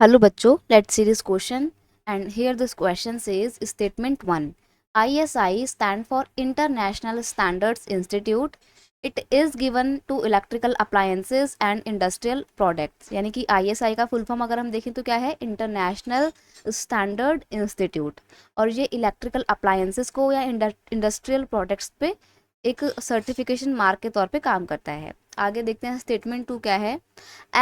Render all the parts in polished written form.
Hello bachcho, let's see this question. And here this question says statement 1. ISI stand for International Standards Institute. It is given to electrical appliances and industrial products. यानी कि ISI का full form अगर हम देखें तो क्या है, international standard institute, और ये इलेक्ट्रिकल अप्लायंसेस को या इंडस्ट्रियल प्रोडक्ट्स पे एक सर्टिफिकेशन मार्क के तौर पे काम करता है। आगे देखते हैं स्टेटमेंट 2 क्या है।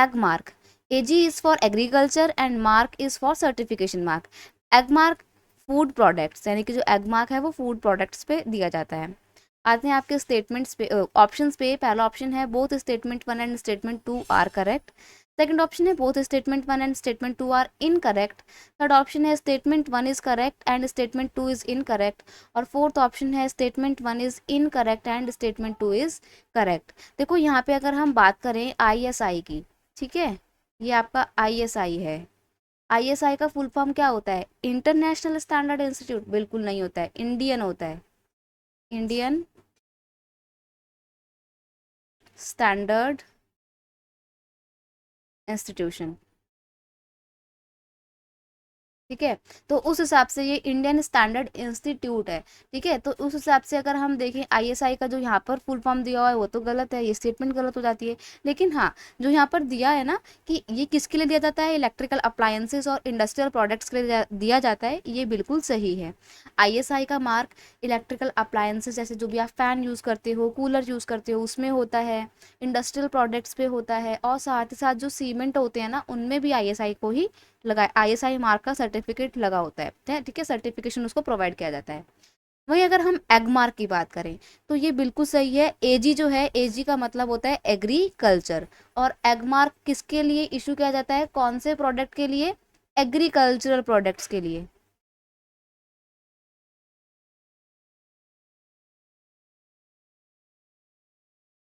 Egg mark, AG is for agriculture and mark is for certification mark. Egg mark food products, यानी कि जो एग मार्क है वो फूड प्रोडक्ट्स पे दिया जाता है। आते हैं आपके स्टेटमेंट्स पे, ऑप्शंस पे। पहला ऑप्शन है both statement 1 and statement 2 are correct. Second option है both statement 1 and statement 2 are incorrect. Third option है statement 1 is correct and statement 2 is incorrect. और फोर्थ ऑप्शन है statement 1 is incorrect and statement 2 is correct. देखो यहाँ पे अगर हम बात करें ISI की, ठीक है, ये आपका ISI है। ISI का फुल फॉर्म क्या होता है? International standard institute? बिल्कुल नहीं होता है, इंडियन होता है, इंडियन स्टैंडर्ड इंस्टीट्यूशन। ठीक है, तो उस हिसाब से ये इंडियन स्टैंडर्ड इंस्टीट्यूट है। ठीक है, तो उस हिसाब से अगर हम देखें ISI का जो यहाँ पर फुल फॉर्म दिया हुआ है वो तो गलत है, ये स्टेटमेंट गलत हो जाती है। लेकिन हाँ, जो यहाँ पर दिया है ना कि ये किसके लिए दिया जाता है, इलेक्ट्रिकल अप्लायंसेस और इंडस्ट्रियल प्रोडक्ट्स के लिए दिया जाता है, ये बिल्कुल सही है। ISI का मार्क इलेक्ट्रिकल अप्लायंसेस, जैसे जो भी आप फैन यूज़ करते हो, कूलर यूज़ करते हो, उसमें होता है, इंडस्ट्रियल प्रोडक्ट्स पे होता है, और साथ ही साथ जो सीमेंट होते हैं ना उनमें भी ISI को ही लगा, ISI मार्क का सर्टिफिकेट लगा होता है। ठीक है, सर्टिफिकेशन उसको प्रोवाइड किया जाता है। वहीं अगर हम एग मार्क की बात करें तो ये बिल्कुल सही है। AG जो है, AG का मतलब होता है एग्रीकल्चर, और एग मार्क किसके लिए इशू किया जाता है, कौन से प्रोडक्ट के लिए? एग्रीकल्चरल प्रोडक्ट्स के लिए।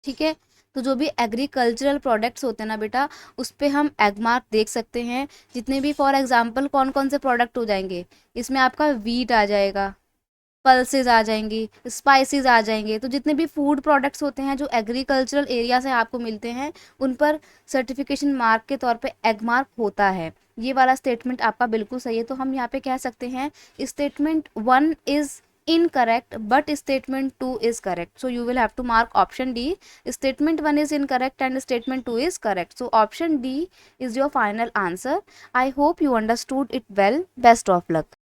ठीक है, तो जो भी एग्रीकल्चरल प्रोडक्ट्स होते हैं ना बेटा, उस पे हम एग मार्क देख सकते हैं। जितने भी, फॉर एग्जांपल कौन कौन से प्रोडक्ट हो जाएंगे, इसमें आपका वीट आ जाएगा, पल्सेस आ जाएंगी, स्पाइसेस आ जाएंगे। तो जितने भी फूड प्रोडक्ट्स होते हैं जो एग्रीकल्चरल एरिया से आपको मिलते हैं, उन पर सर्टिफिकेशन मार्क के तौर पे एग मार्क होता है। ये वाला स्टेटमेंट आपका बिल्कुल सही है। तो हम यहाँ पे कह सकते हैं statement 1 is incorrect but statement 2 is correct, so you will have to mark option D. Statement 1 is incorrect and statement 2 is correct, so option D is your final answer. I hope you understood it well. Best of luck.